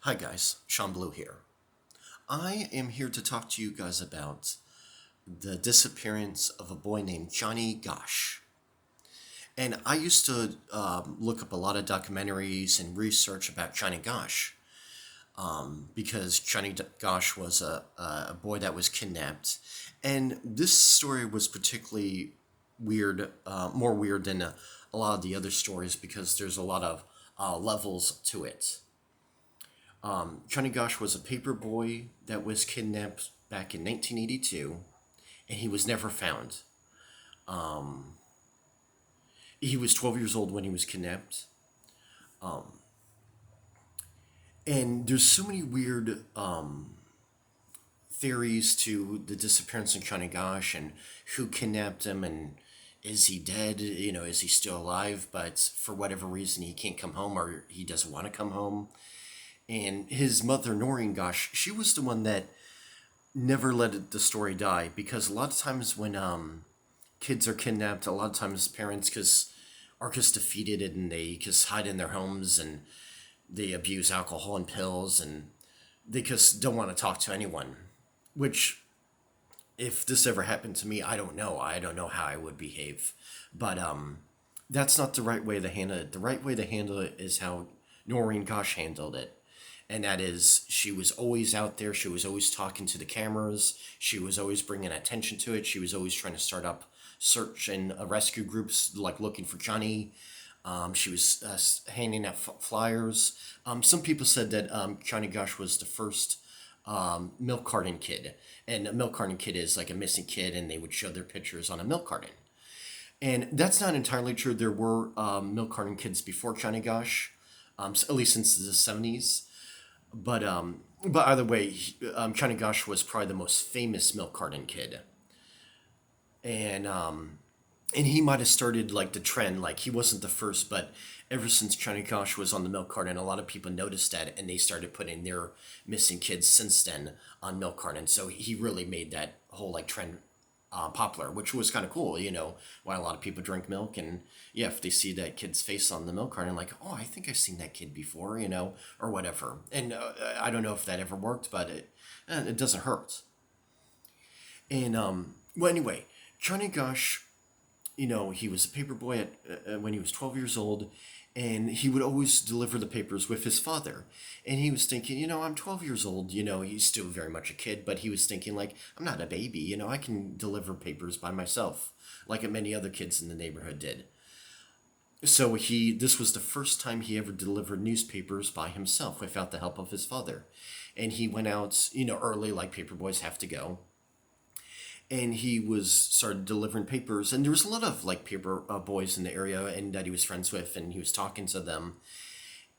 Hi guys, Sean Blue here. I am here to talk to you guys about the disappearance of a boy named Johnny Gosch. And I used to look up a lot of documentaries and research about Johnny Gosch because Gosch was a boy that was kidnapped. And this story was particularly weird, more weird than a lot of the other stories because there's a lot of levels to it. Johnny Gosch was a paper boy that was kidnapped back in 1982, and he was never found. He was 12 years old when he was kidnapped. And there's so many weird theories to the disappearance of Johnny Gosch and who kidnapped him and is he dead? Is he still alive? But for whatever reason, he can't come home or he doesn't want to come home. And his mother, Noreen Gosch, she was the one that never let the story die because a lot of times when kids are kidnapped, a lot of times parents are just defeated and they just hide in their homes and they abuse alcohol and pills and they just don't want to talk to anyone. Which, if this ever happened to me, I don't know. I don't know how I would behave. But that's not the right way to handle it. The right way to handle it is how Noreen Gosh handled it. And that is, she was always out there. She was always talking to the cameras. She was always bringing attention to it. She was always trying to start up search and rescue groups, like looking for Johnny. She was handing out flyers. Some people said that Johnny Gosh was the first milk carton kid. And a milk carton kid is like a missing kid, and they would show their pictures on a milk carton. And that's not entirely true. There were milk carton kids before Johnny Gosh, at least since the 70s. But either way, Johnny Gosh was probably the most famous milk carton kid, and and he might have started like the trend. Like he wasn't the first, but ever since Johnny Gosh was on the milk carton, a lot of people noticed that, and they started putting their missing kids since then on milk carton. So he really made that whole like trend popular, which was kind of cool. Why a lot of people drink milk, and yeah, if they see that kid's face on the milk carton, like, oh, I think I've seen that kid before, or whatever. And I don't know if that ever worked, but it doesn't hurt. And well, anyway, Johnny Gosh, he was a paper boy when he was 12 years old, and he would always deliver the papers with his father. And he was thinking, I'm 12 years old, he's still very much a kid, but he was thinking, like, I'm not a baby, I can deliver papers by myself, like many other kids in the neighborhood did. So this was the first time he ever delivered newspapers by himself without the help of his father. And he went out, early, like paper boys have to go, and he was started delivering papers, and there was a lot of like paper boys in the area and that he was friends with, and he was talking to them.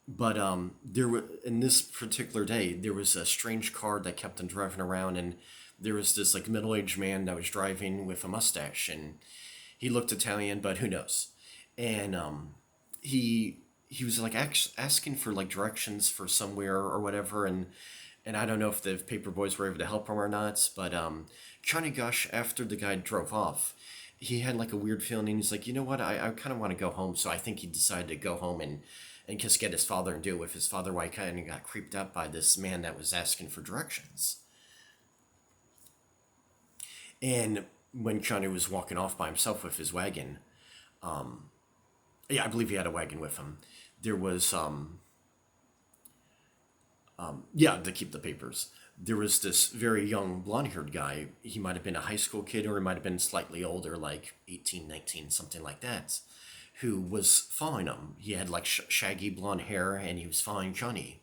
But there were in this particular day there was a strange car that kept on driving around, and there was this like middle-aged man that was driving with a mustache, and he looked Italian, but who knows. And he was like asking for like directions for somewhere or whatever, and I don't know if the paper boys were able to help him or not, but Johnny Gosh, after the guy drove off, he had like a weird feeling, and he's like, you know what, I kind of want to go home. So I think he decided to go home and just get his father and do it with his father, while he kind of got creeped out by this man that was asking for directions. And when Johnny was walking off by himself with his wagon, yeah, I believe he had a wagon with him. There was yeah, to keep the papers. There was this very young blonde-haired guy. He might have been a high school kid, or he might have been slightly older, like 18, 19, something like that, who was following him. He had like shaggy blonde hair, and he was following Johnny.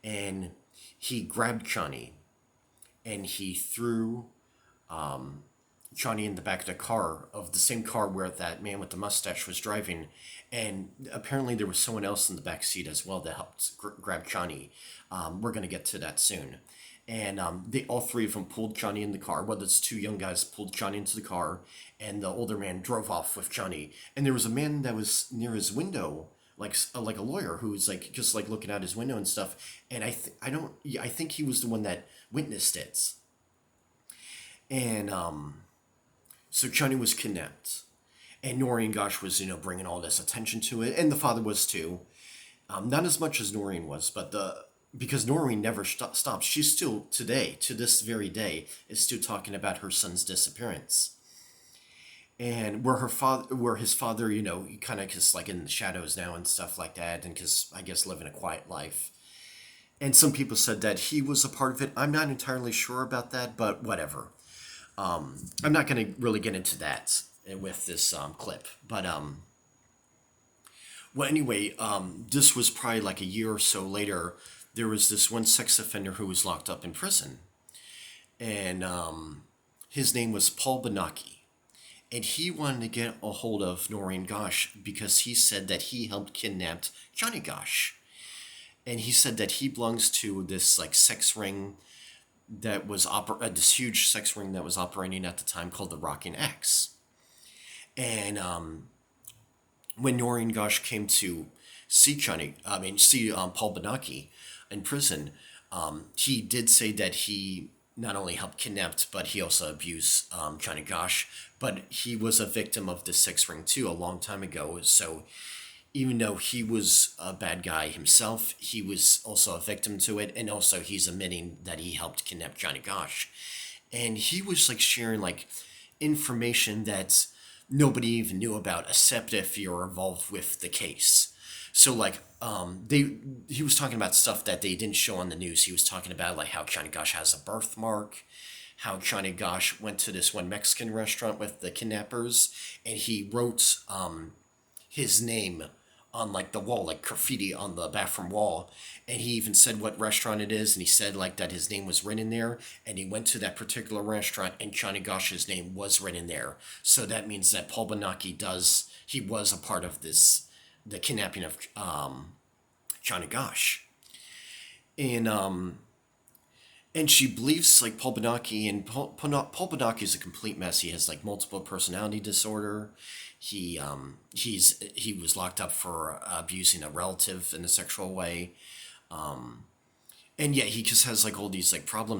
And he grabbed Johnny, and he threw Johnny in the back of the car, of the same car where that man with the mustache was driving. And apparently there was someone else in the back seat as well that helped grab Johnny. We're going to get to that soon. And they all three of them pulled Johnny in the car. Well, those two young guys pulled Johnny into the car, and the older man drove off with Johnny. And there was a man that was near his window, like a lawyer, who was like just like looking out his window and stuff. And I don't, yeah, I think he was the one that witnessed it. And so Johnny was kidnapped, and Noreen Gosh was, bringing all this attention to it, and the father was too. Not as much as Noreen was, but because Noreen never stops. She's still today, to this very day, is still talking about her son's disappearance, and where his father, he kind of just like in the shadows now and stuff like that, and because I guess living a quiet life. And some people said that he was a part of it. I'm not entirely sure about that, but whatever. I'm not going to really get into that with this clip, but well, anyway, this was probably like a year or so later. There was this one sex offender who was locked up in prison, and his name was Paul Benaki. And he wanted to get a hold of Noreen Gosch because he said that he helped kidnap Johnny Gosch. And he said that he belongs to this like sex ring that was this huge sex ring that was operating at the time called the Rockin' X. And when Noreen Gosch came to see Paul Benaki in prison, he did say that he not only helped kidnap, but he also abused Johnny Gosch. But he was a victim of the sex ring too a long time ago. So even though he was a bad guy himself, he was also a victim to it, and also he's admitting that he helped kidnap Johnny Gosch. And he was like sharing like information that nobody even knew about, except if you're involved with the case. So like he was talking about stuff that they didn't show on the news. He was talking about like how Johnny Gosch has a birthmark, how Johnny Gosch went to this one Mexican restaurant with the kidnappers, and he wrote his name on like the wall, like graffiti on the bathroom wall. And he even said what restaurant it is, and he said like that his name was written there, and he went to that particular restaurant and Johnny Gosch's name was written there. So that means that Paul Benaki he was a part of the kidnapping of Johnny Gosch. And she believes like Paul Benaki, and Paul Benaki is a complete mess. He has like multiple personality disorder. He was locked up for abusing a relative in a sexual way, and yeah, he just has like all these like problems